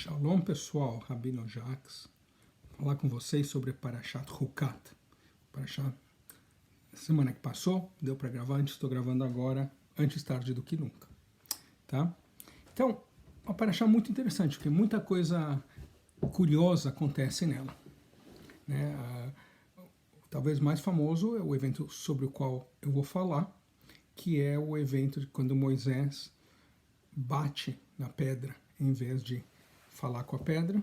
Shalom pessoal, Rabino Jacques, vou falar com vocês sobre Parashat Hukat. Parashat, semana que passou, deu para gravar, estou gravando agora, antes tarde do que nunca. Tá? Então, uma Parashat muito interessante, porque muita coisa curiosa acontece nela. Né? Talvez mais famoso é o evento sobre o qual eu vou falar, que é o evento de quando Moisés bate na pedra em vez de falar com a pedra,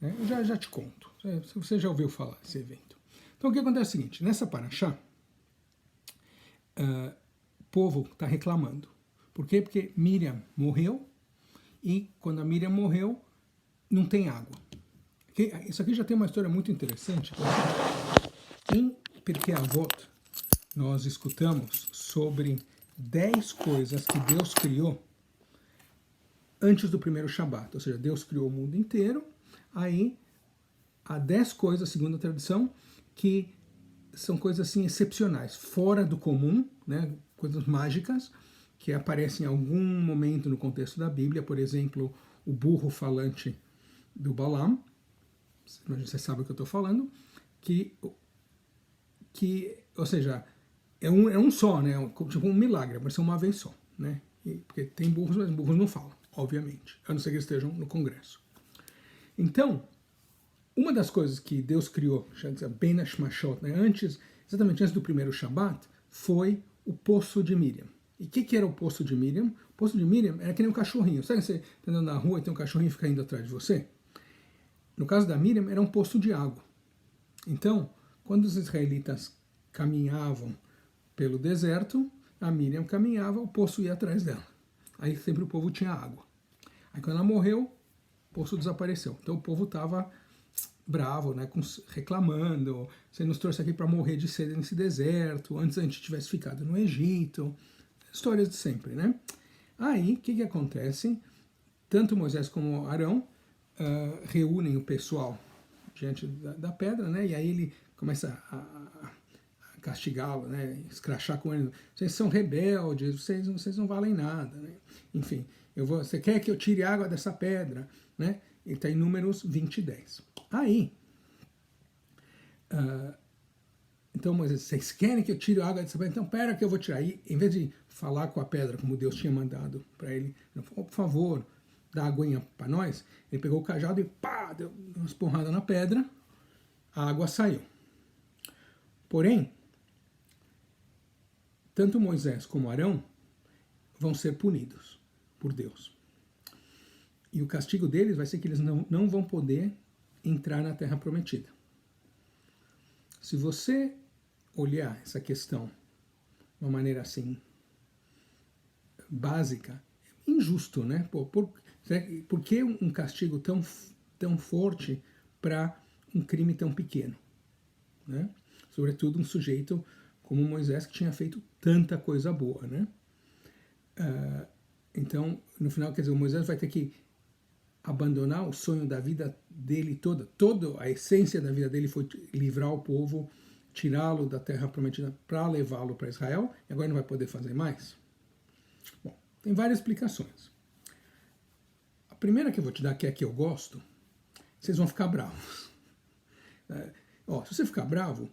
né? Eu já te conto, se você já ouviu falar desse evento. Então o que acontece é o seguinte, nessa Parashá, o povo está reclamando. Por quê? Porque Miriam morreu, e quando a Miriam morreu, não tem água. Isso aqui já tem uma história muito interessante. Em Pirkei Avot, nós escutamos sobre 10 coisas que Deus criou antes do primeiro Shabat, ou seja, Deus criou o mundo inteiro, aí há 10 coisas, segundo a tradição, que são coisas assim excepcionais, fora do comum, né, coisas mágicas, que aparecem em algum momento no contexto da Bíblia, por exemplo, o burro falante do Balaam, você sabe o que eu estou falando, ou seja, é um só, né, tipo um milagre, vai ser uma vez só, né, porque tem burros, mas burros não falam, obviamente, a não ser que eles estejam no Congresso. Então, uma das coisas que Deus criou, Ben Hashmashot, né, exatamente antes do primeiro Shabat, foi o poço de Miriam. E o que era o poço de Miriam? O poço de Miriam era que nem um cachorrinho. Sabe que você está andando na rua e tem um cachorrinho que fica indo atrás de você? No caso da Miriam, era um poço de água. Então, quando os israelitas caminhavam pelo deserto, a Miriam caminhava, o poço ia atrás dela. Aí sempre o povo tinha água. Aí quando ela morreu, o poço desapareceu. Então o povo estava bravo, né, reclamando, você nos trouxe aqui para morrer de sede nesse deserto, antes a gente tivesse ficado no Egito, histórias de sempre, né? Aí, o que acontece? Tanto Moisés como Arão reúnem o pessoal diante da pedra, né, e aí ele começa a castigá-lo, né, escrachar com ele, vocês são rebeldes, vocês não valem nada, né? Enfim, você quer que eu tire água dessa pedra, né? Ele está em Números 20:10. Aí, então Moisés, vocês querem que eu tire a água dessa pedra? Então pera que eu vou tirar. Aí, em vez de falar com a pedra, como Deus tinha mandado para ele, ele falou, por favor, dá aguinha para nós. Ele pegou o cajado e pá, deu umas porradas na pedra, a água saiu. Porém, tanto Moisés como Arão vão ser punidos por Deus. E o castigo deles vai ser que eles não vão poder entrar na Terra Prometida. Se você olhar essa questão de uma maneira assim, básica, é injusto, né? Por que um castigo tão forte para um crime tão pequeno? Né? Sobretudo um sujeito como Moisés, que tinha feito tanta coisa boa, né? Então, no final, quer dizer, o Moisés vai ter que abandonar o sonho da vida dele toda a essência da vida dele foi livrar o povo, tirá-lo da terra prometida para levá-lo para Israel, e agora não vai poder fazer mais? Bom, tem várias explicações. A primeira que eu vou te dar, que é a que eu gosto, vocês vão ficar bravos. Se você ficar bravo,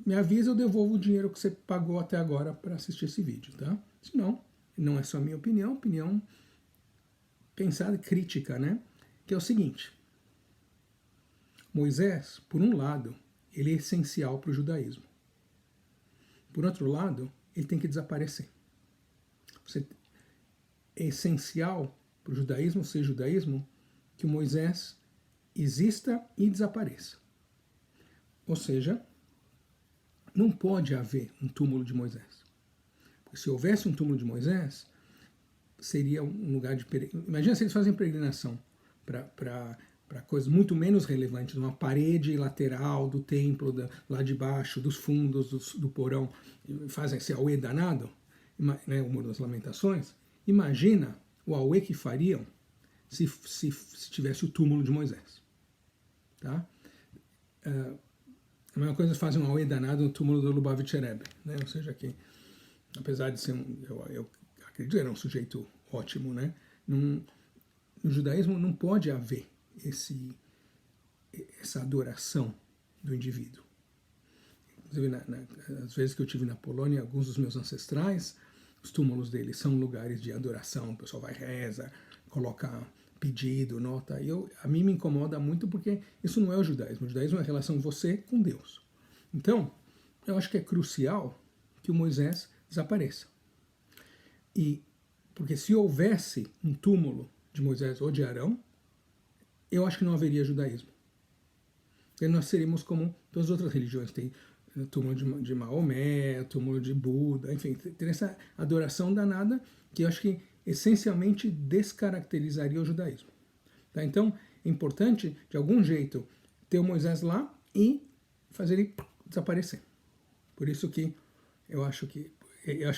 me avisa, eu devolvo o dinheiro que você pagou até agora para assistir esse vídeo, tá? Senão, não é só minha opinião, pensada crítica, né? Que é o seguinte, Moisés, por um lado, ele é essencial para o judaísmo. Por outro lado, ele tem que desaparecer. É essencial para o judaísmo, ser judaísmo, que o Moisés exista e desapareça. Ou seja, não pode haver um túmulo de Moisés. Porque se houvesse um túmulo de Moisés, seria um lugar de peregrinação. Imagina se eles fazem peregrinação para coisas muito menos relevantes, uma parede lateral do templo, lá de baixo, dos fundos, do porão, fazem esse auê danado, né, o Muro das Lamentações. Imagina o auê que fariam se tivesse o túmulo de Moisés. Tá? A mesma coisa fazem um auê danado no túmulo do Lubavitcher Rebbe, né? Ou seja, que apesar de ser eu acredito que era um sujeito ótimo, né? no judaísmo não pode haver essa adoração do indivíduo. Inclusive, às vezes que eu estive na Polônia, alguns dos meus ancestrais, os túmulos deles são lugares de adoração, o pessoal vai reza, coloca pedido, nota. A mim me incomoda muito porque isso não é o judaísmo. O judaísmo é a relação você com Deus. Então, eu acho que é crucial que o Moisés desapareça. Porque se houvesse um túmulo de Moisés ou de Arão, eu acho que não haveria judaísmo. E nós seríamos como todas as outras religiões. Tem o túmulo de Maomé, o túmulo de Buda, enfim, tem essa adoração danada que eu acho que essencialmente descaracterizaria o judaísmo. Tá? Então, é importante, de algum jeito, ter o Moisés lá e fazer ele desaparecer. Por isso que eu acho que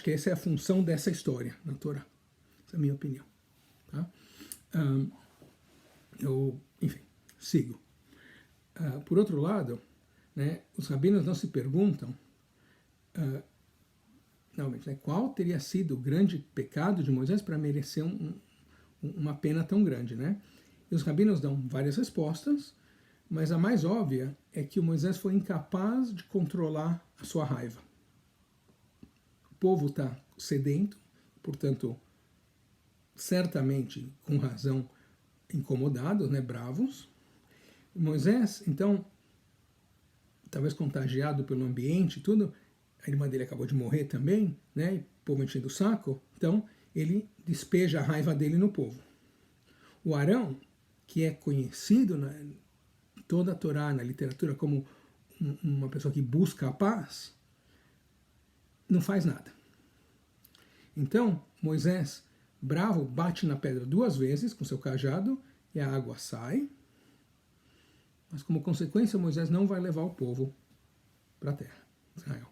essa é a função dessa história na Torá. Essa é a minha opinião. Tá? Enfim, sigo. Por outro lado, né, os rabinos não se perguntam realmente, né, qual teria sido o grande pecado de Moisés para merecer uma pena tão grande. Né? E os rabinos dão várias respostas, mas a mais óbvia é que o Moisés foi incapaz de controlar a sua raiva. O povo está sedento, portanto, certamente, com razão, incomodados, né, bravos. Moisés, então, talvez contagiado pelo ambiente e tudo, a irmã dele acabou de morrer também, né, e o povo enchendo o saco, então ele despeja a raiva dele no povo. O Arão, que é conhecido na toda a Torá, na literatura, como uma pessoa que busca a paz, não faz nada. Então, Moisés, bravo, bate na pedra 2 vezes com seu cajado e a água sai. Mas, como consequência, Moisés não vai levar o povo para a terra, Israel.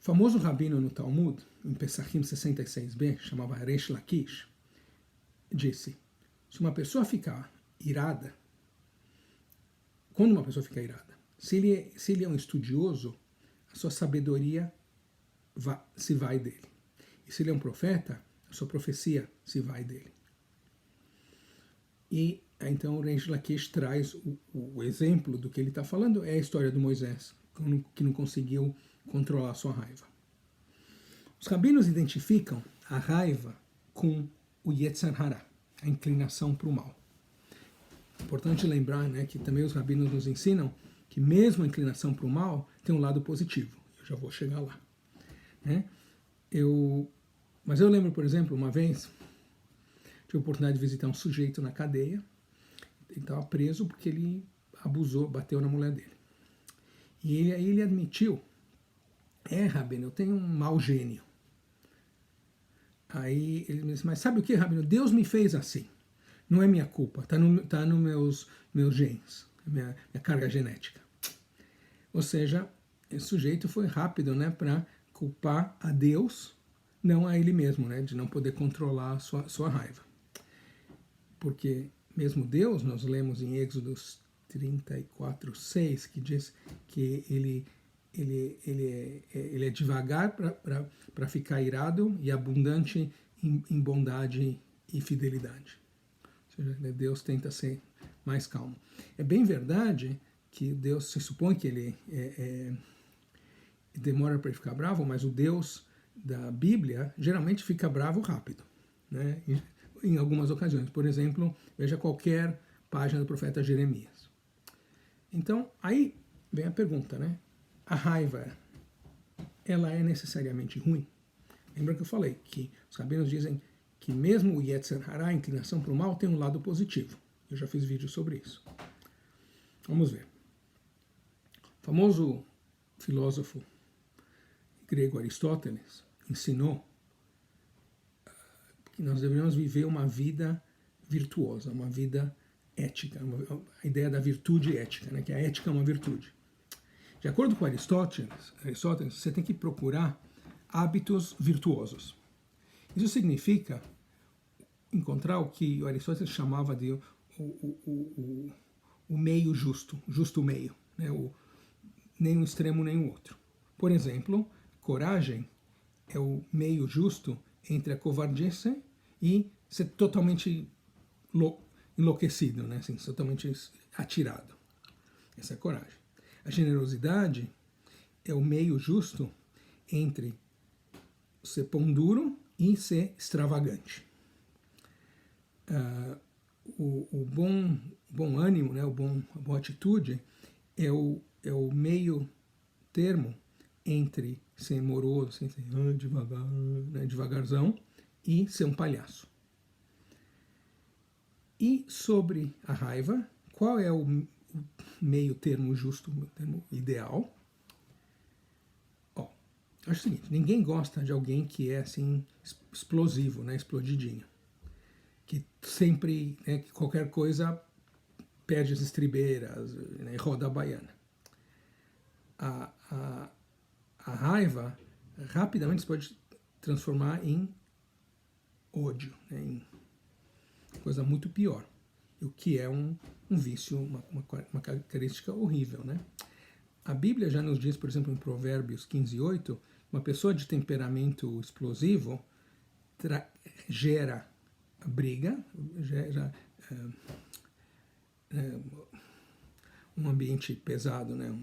O famoso rabino no Talmud, em Pesachim 66b, chamava Reish Lakish, disse, se uma pessoa ficar irada, quando uma pessoa fica irada, se ele é um estudioso, a sua sabedoria se vai dele. E se ele é um profeta, a sua profecia se vai dele. E então o Reish Lakish traz o exemplo do que ele está falando, é a história do Moisés, que não conseguiu controlar a sua raiva. Os rabinos identificam a raiva com o Yetzer Hara, a inclinação para o mal. Importante lembrar, né, que também os rabinos nos ensinam que mesmo a inclinação para o mal tem um lado positivo. Eu já vou chegar lá. Né? Mas eu lembro, por exemplo, uma vez, tive a oportunidade de visitar um sujeito na cadeia, ele estava preso porque ele abusou, bateu na mulher dele. E aí ele admitiu, Rabino, eu tenho um mau gênio. Aí ele me disse, mas sabe o que, Rabino? Deus me fez assim. Não é minha culpa, está nos meus genes, minha carga genética. Ou seja, esse sujeito foi rápido, né, para culpar a Deus, não a ele mesmo, né, de não poder controlar a sua raiva. Porque mesmo Deus, nós lemos em Êxodos 34:6, que diz que ele é devagar para ficar irado e abundante em bondade e fidelidade. Ou seja, Deus tenta ser mais calmo. É bem verdade que Deus, se supõe que ele demora para ficar bravo, mas o Deus da Bíblia geralmente fica bravo rápido, né? Em algumas ocasiões. Por exemplo, veja qualquer página do profeta Jeremias. Então, aí vem a pergunta, né? A raiva, ela é necessariamente ruim? Lembra que eu falei que os rabinos dizem que mesmo o Yetzer Hara, a inclinação para o mal, tem um lado positivo. Eu já fiz vídeo sobre isso. Vamos ver. O famoso filósofo grego Aristóteles ensinou que nós deveríamos viver uma vida virtuosa, uma vida ética, a ideia da virtude ética, né, que a ética é uma virtude. De acordo com Aristóteles, você tem que procurar hábitos virtuosos. Isso significa encontrar o que o Aristóteles chamava de o meio justo meio, né, nem um extremo nem o outro. Por exemplo, coragem é o meio justo entre a covardice e ser totalmente enlouquecido, né? Assim, totalmente atirado. Essa é a coragem. A generosidade é o meio justo entre ser pão duro e ser extravagante. O bom ânimo, né, a boa atitude é o meio termo entre ser moroso, ser devagar, né, devagarzão, e ser um palhaço. E sobre a raiva, qual é o meio termo justo, o termo ideal? Acho o seguinte, ninguém gosta de alguém que é assim explosivo, né, explodidinho, que sempre, né, que qualquer coisa perde as estribeiras, né, roda a baiana. A raiva rapidamente se pode transformar em ódio, né, em coisa muito pior, o que é um vício, uma característica horrível, né? A Bíblia já nos diz, por exemplo, em Provérbios 15:8, uma pessoa de temperamento explosivo gera briga, gera um ambiente pesado, né?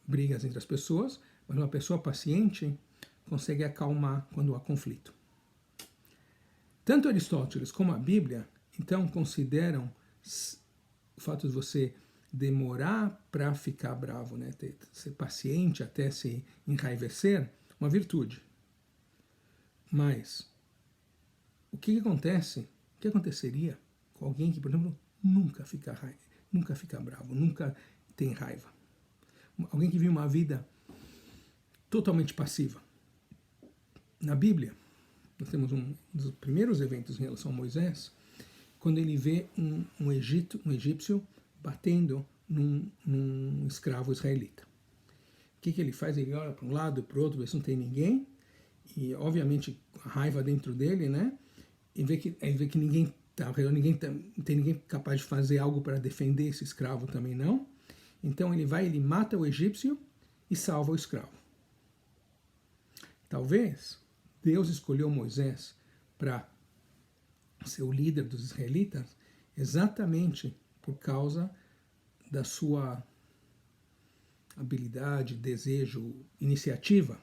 Brigas entre as pessoas, mas uma pessoa paciente consegue acalmar quando há conflito. Tanto Aristóteles como a Bíblia, então, consideram o fato de você demorar para ficar bravo, né? Ser paciente até se enraivecer, uma virtude. Mas o que acontece? O que aconteceria com alguém que, por exemplo, nunca fica bravo, nunca tem raiva? Alguém que vive uma vida totalmente passiva. Na Bíblia, nós temos um dos primeiros eventos em relação a Moisés, quando ele vê um egípcio batendo num escravo israelita. O que ele faz? Ele olha para um lado e para o outro, vê se não tem ninguém, e obviamente a raiva dentro dele, né? E vê que ninguém tá, não tem ninguém capaz de fazer algo para defender esse escravo também não. Então ele mata o egípcio e salva o escravo. Talvez Deus escolheu Moisés para ser o líder dos israelitas exatamente por causa da sua habilidade, desejo, iniciativa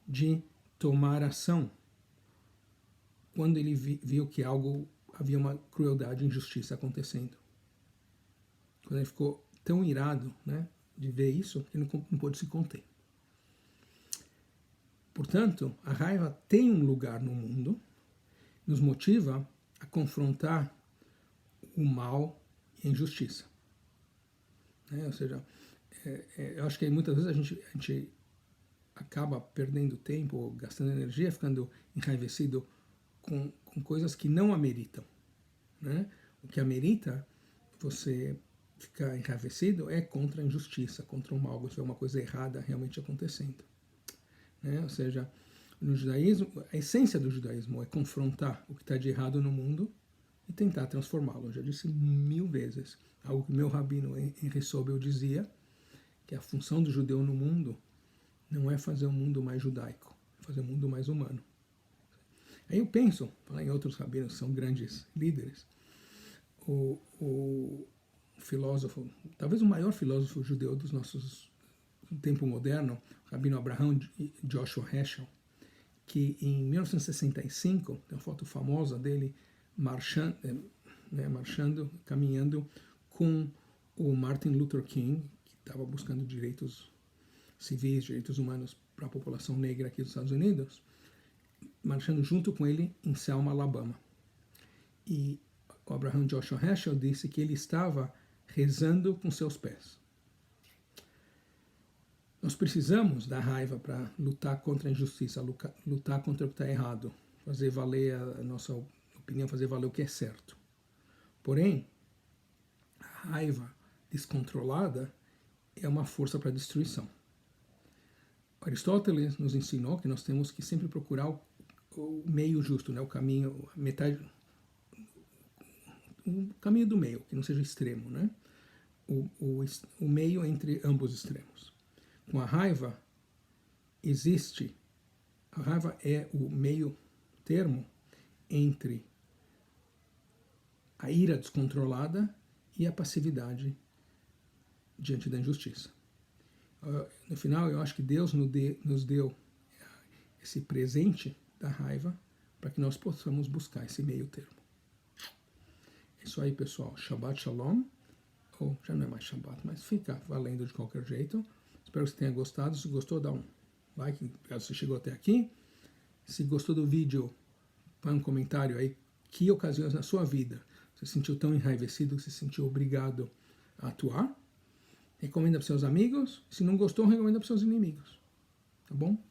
de tomar ação quando ele viu que havia uma crueldade e injustiça acontecendo. Quando ele ficou tão irado, né, de ver isso, que ele não pôde se conter. Portanto, a raiva tem um lugar no mundo, nos motiva a confrontar o mal e a injustiça. Ou seja, eu acho que muitas vezes a gente acaba perdendo tempo, gastando energia, ficando enraivecido com coisas que não ameritam. Né? O que amerita você ficar enraivecido é contra a injustiça, contra o mal, se é uma coisa errada realmente acontecendo. Ou seja, no judaísmo, a essência do judaísmo é confrontar o que está de errado no mundo e tentar transformá-lo. Eu já disse 1000 vezes, algo que meu rabino Henri Sobel dizia, que a função do judeu no mundo não é fazer o mundo mais judaico, é fazer o mundo mais humano. Aí eu penso, falar em outros rabinos que são grandes líderes, o filósofo, talvez o maior filósofo judeu do tempo moderno, o rabino Abraham Joshua Heschel, que em 1965, tem uma foto famosa dele marchando, caminhando com o Martin Luther King, que estava buscando direitos civis, direitos humanos para a população negra aqui dos Estados Unidos, marchando junto com ele em Selma, Alabama. E o Abraham Joshua Heschel disse que ele estava rezando com seus pés. Nós precisamos da raiva para lutar contra a injustiça, lutar contra o que está errado, fazer valer a nossa opinião, fazer valer o que é certo. Porém, a raiva descontrolada é uma força para a destruição. Aristóteles nos ensinou que nós temos que sempre procurar o meio justo, né? O caminho, o caminho do meio, que não seja extremo, né? O meio entre ambos extremos. Com a raiva a raiva é o meio termo entre a ira descontrolada e a passividade diante da injustiça. No final, eu acho que Deus nos deu esse presente da raiva para que nós possamos buscar esse meio termo. É isso aí, pessoal. Shabbat Shalom. Ou já não é mais Shabbat, mas fica valendo de qualquer jeito. Espero que você tenha gostado. Se gostou, dá um like, caso você chegou até aqui. Se gostou do vídeo, põe um comentário aí. Que ocasiões na sua vida você se sentiu tão enraivecido que você se sentiu obrigado a atuar? Recomenda para seus amigos. Se não gostou, recomenda para seus inimigos. Tá bom?